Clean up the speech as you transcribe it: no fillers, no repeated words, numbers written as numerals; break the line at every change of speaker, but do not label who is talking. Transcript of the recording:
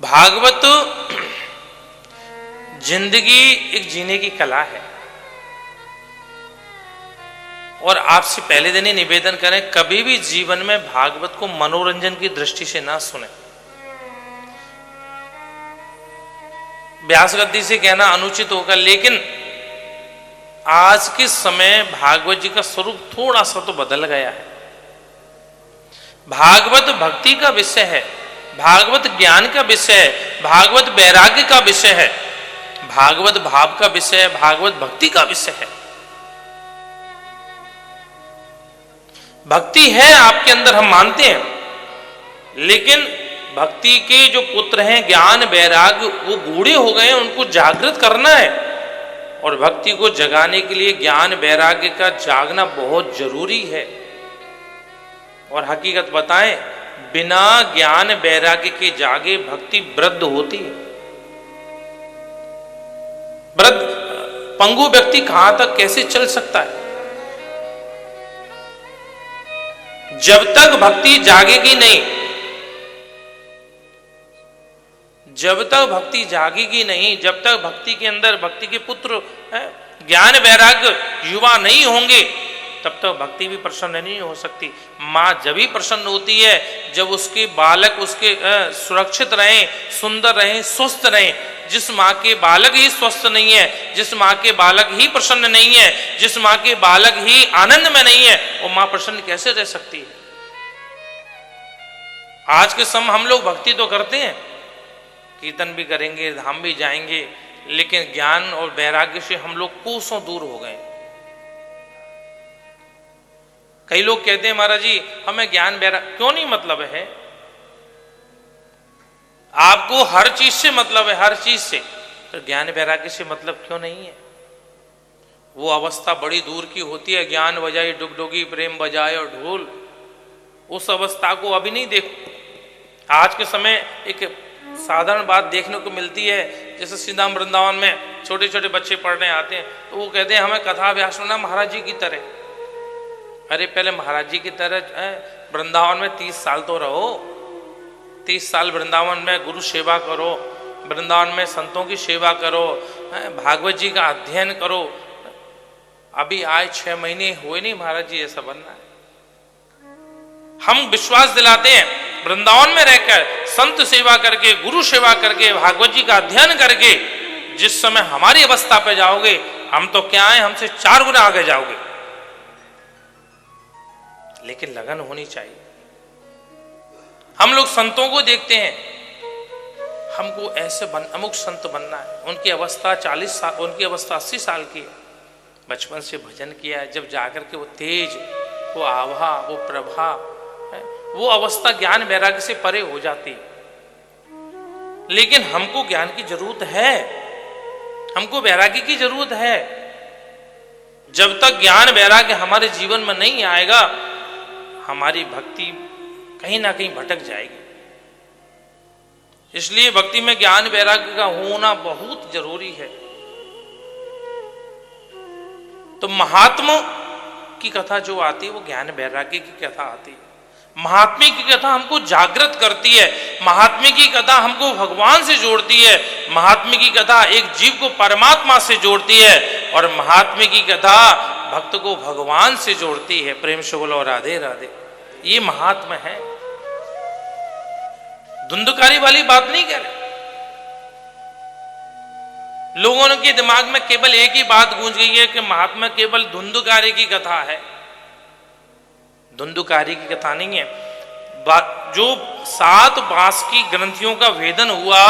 भागवत जिंदगी एक जीने की कला है। और आपसे पहले दिन ही निवेदन करें, कभी भी जीवन में भागवत को मनोरंजन की दृष्टि से ना सुने। व्यास गद्दी से कहना अनुचित होगा, लेकिन आज के समय भागवत जी का स्वरूप थोड़ा सा तो बदल गया है। भागवत भक्ति का विषय है, भागवत ज्ञान का विषय है, भागवत वैराग्य का विषय है, भागवत भाव का विषय है, भागवत भक्ति का विषय है। भक्ति है आपके अंदर, हम मानते हैं, लेकिन भक्ति के जो पुत्र हैं ज्ञान वैराग्य, वो बूढ़े हो गए हैं, उनको जागृत करना है। और भक्ति को जगाने के लिए ज्ञान वैराग्य का जागना बहुत जरूरी है। और हकीकत बताएं, बिना ज्ञान वैराग्य के जागे भक्ति वृद्ध होती है। वृद्ध पंगु व्यक्ति कहां तक कैसे चल सकता है? जब तक भक्ति जागेगी नहीं, जब तक भक्ति जागेगी नहीं, जब तक भक्ति के अंदर भक्ति के पुत्र ज्ञान वैराग्य युवा नहीं होंगे, तब तक भक्ति भी प्रसन्न नहीं हो सकती। माँ जब ही प्रसन्न होती है जब उसके बालक उसके सुरक्षित रहें, सुंदर रहें, स्वस्थ रहें। जिस माँ के बालक ही स्वस्थ नहीं है, जिस माँ के बालक ही प्रसन्न नहीं है, जिस माँ के बालक ही आनंद में नहीं है, वो माँ प्रसन्न कैसे रह सकती है? आज के समय हम लोग भक्ति तो करते हैं, कीर्तन भी करेंगे, धाम भी जाएंगे, लेकिन ज्ञान और वैराग्य से हम लोग कोसों दूर हो गए। कई लोग कहते हैं महाराज जी हमें ज्ञान वैराग्य क्यों नहीं मतलब है? आपको हर चीज से मतलब है, हर चीज से, तो ज्ञान वैराग्य से मतलब क्यों नहीं है? वो अवस्था बड़ी दूर की होती है, ज्ञान बजाए डुगडुगी प्रेम बजाए और ढोल। उस अवस्था को अभी नहीं देखो। आज के समय एक साधारण बात देखने को मिलती है, जैसे सीधाम वृंदावन में छोटे छोटे बच्चे पढ़ने आते हैं, तो वो कहते हैं हमें कथा अभ्यास होना महाराज जी की तरह। अरे पहले महाराज जी की तरह वृंदावन में 30 साल तो रहो, 30 साल वृंदावन में गुरु सेवा करो, वृंदावन में संतों की सेवा करो, भागवत जी का अध्ययन करो। अभी आए 6 महीने हुए नहीं महाराज जी ऐसा बनना है। हम विश्वास दिलाते हैं वृंदावन में रहकर संत सेवा करके, गुरु सेवा करके, भागवत जी का अध्ययन करके जिस समय हमारी अवस्था पे जाओगे, हम तो क्या है, हमसे 4 गुना आगे जाओगे। लेकिन लगन होनी चाहिए। हम लोग संतों को देखते हैं, हमको ऐसे अमुक संत बनना है, उनकी अवस्था 40 साल, उनकी अवस्था 80 साल की है, बचपन से भजन किया है, जब जाकर के वो तेज, वो आभा, वो प्रभा, वो अवस्था ज्ञान वैराग्य से परे हो जाती है। लेकिन हमको ज्ञान की जरूरत है, हमको वैराग्य की जरूरत है। जब तक ज्ञान वैराग्य हमारे जीवन में नहीं आएगा, हमारी भक्ति कहीं ना कहीं भटक जाएगी। इसलिए भक्ति में ज्ञान वैराग्य का होना बहुत जरूरी है। तो महात्मा की कथा जो आती है वो ज्ञान वैराग्य की कथा आती है। महात्म्य की कथा हमको जागृत करती है, महात्म्य की कथा हमको भगवान से जोड़ती है, महात्म्य की कथा एक जीव को परमात्मा से जोड़ती है, और महात्म्य की कथा भक्त को भगवान से जोड़ती है। प्रेम से बोलो राधे राधे। ये महात्म्य है, धुंधकारी वाली बात नहीं कह रहे। लोगों के दिमाग में केवल एक ही बात गूंज गई है कि महात्मा केवल धुंधकारी की कथा है। धुंधकारी की कथा नहीं है। जो 7 बांस की ग्रंथियों का भेदन हुआ,